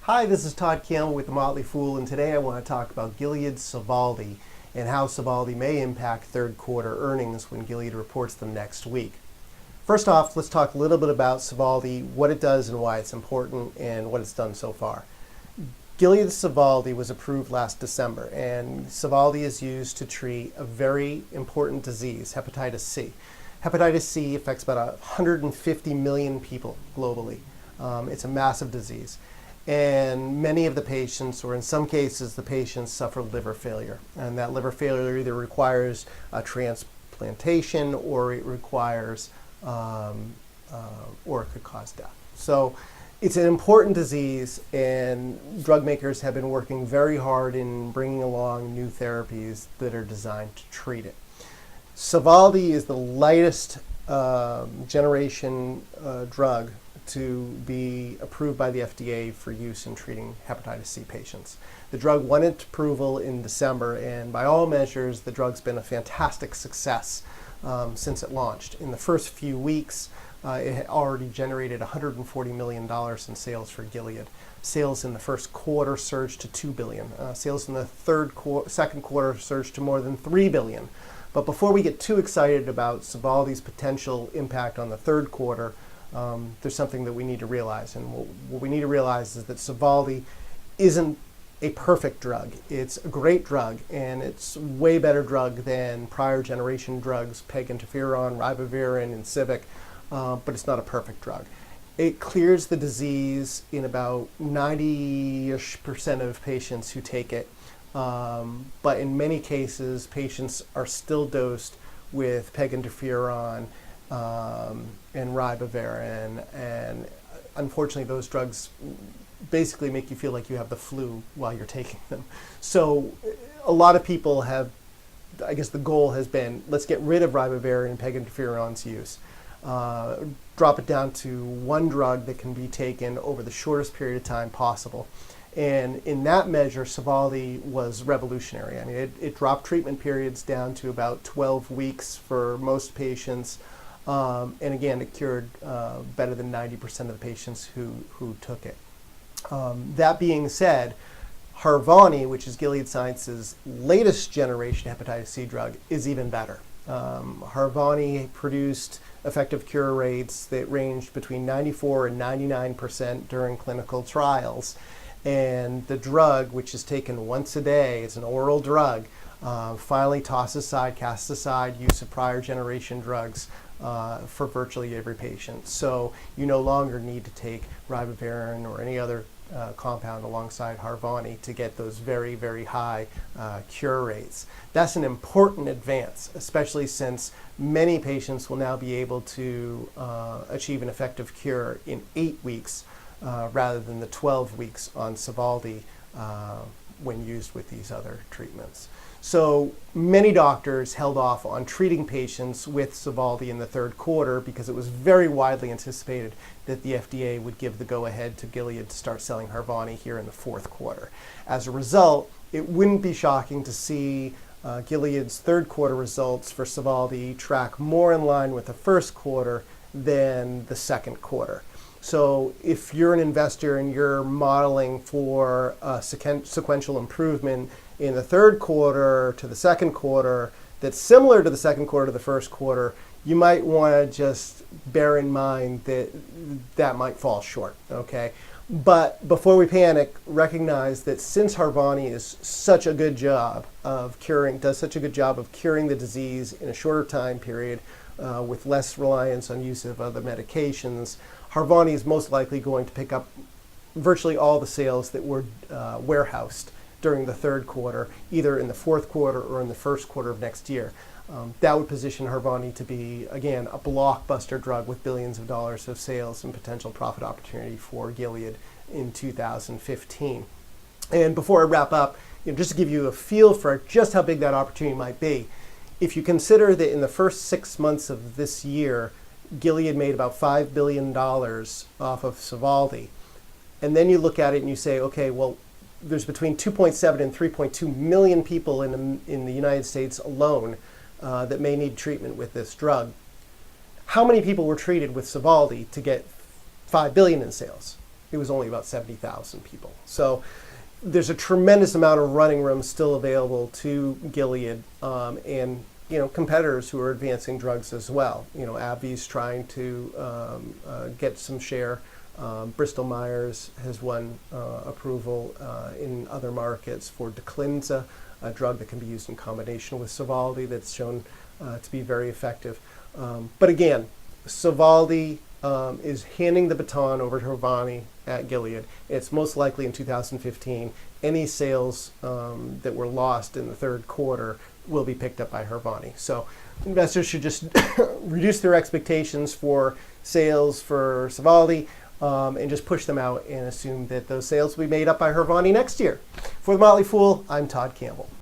Hi, this is Todd Campbell with the Motley Fool, and today I want to talk about Gilead Sovaldi and how Sovaldi may impact third quarter earnings when Gilead reports them next week. First off, let's talk a little bit about Sovaldi, what it does and why it's important, and what it's done so far. Gilead Sovaldi was approved last December, and Sovaldi is used to treat a very important disease, hepatitis C. Hepatitis C affects about 150 million people globally. It's a massive disease. And many of the patients, or in some cases, the patients suffer liver failure. And that liver failure either requires a transplantation or it requires, or it could cause death. So it's an important disease, and drug makers have been working very hard in bringing along new therapies that are designed to treat it. Sovaldi is the lightest generation drug to be approved by the FDA for use in treating hepatitis C patients. The drug won its approval in December, and by all measures, the drug's been a fantastic success since it launched. In the first few weeks, it had already generated $140 million in sales for Gilead. Sales in the first quarter surged to $2 billion. Sales in the second quarter surged to more than $3 billion. But before we get too excited about Sovaldi's potential impact on the third quarter, there's something that we need to realize. And what we need to realize is that Sovaldi isn't a perfect drug. It's a great drug, and it's a way better drug than prior generation drugs, PEG interferon, ribavirin, and Civic, but it's not a perfect drug. It clears the disease in about 90-ish% of patients who take it. But in many cases, patients are still dosed with PEG interferon and ribavirin, and unfortunately those drugs basically make you feel like you have the flu while you're taking them. So a lot of people have, I guess the goal has been, let's get rid of ribavirin and PEG interferon's use. Drop it down to one drug that can be taken over the shortest period of time possible. And in that measure, Sovaldi was revolutionary. I mean, it dropped treatment periods down to about 12 weeks for most patients. And again, it cured better than 90% of the patients who took it. That being said, Harvoni, which is Gilead Sciences' latest generation hepatitis C drug, is even better. Harvoni produced effective cure rates that ranged between 94 and 99% during clinical trials. And the drug, which is taken once a day, it's an oral drug, finally casts aside use of prior generation drugs for virtually every patient. So you no longer need to take ribavirin or any other compound alongside Harvoni to get those very, very high cure rates. That's an important advance, especially since many patients will now be able to achieve an effective cure in 8 weeks rather than the 12 weeks on Sovaldi when used with these other treatments. So many doctors held off on treating patients with Sovaldi in the third quarter because it was very widely anticipated that the FDA would give the go-ahead to Gilead to start selling Harvoni here in the fourth quarter. As a result, it wouldn't be shocking to see Gilead's third quarter results for Sovaldi track more in line with the first quarter than the second quarter. So if you're an investor and you're modeling for a sequential improvement in the third quarter to the second quarter that's similar to the second quarter to the first quarter, you might want to just bear in mind that that might fall short, okay? But before we panic, recognize that since Harvoni is such a good job of does such a good job of curing the disease in a shorter time period with less reliance on use of other medications, Harvoni is most likely going to pick up virtually all the sales that were warehoused during the third quarter, either in the fourth quarter or in the first quarter of next year. That would position Harvoni to be, again, a blockbuster drug with billions of dollars of sales and potential profit opportunity for Gilead in 2015. And before I wrap up, just to give you a feel for just how big that opportunity might be, if you consider that in the first 6 months of this year, Gilead made about $5 billion off of Sovaldi, and then you look at it and you say, okay, well, there's between 2.7 and 3.2 million people in the United States alone that may need treatment with this drug. How many people were treated with Sovaldi to get $5 billion in sales? it was only about 70,000 people. So there's a tremendous amount of running room still available to Gilead, and competitors who are advancing drugs as well. AbbVie's trying to get some share. Bristol Myers has won approval in other markets for Declinza, a drug that can be used in combination with Sovaldi that's shown to be very effective. But again, Sovaldi is handing the baton over to Harvoni at Gilead. It's most likely in 2015. Any sales that were lost in the third quarter will be picked up by Harvoni. So investors should just reduce their expectations for sales for Sovaldi and just push them out and assume that those sales will be made up by Harvoni next year. For the Motley Fool, I'm Todd Campbell.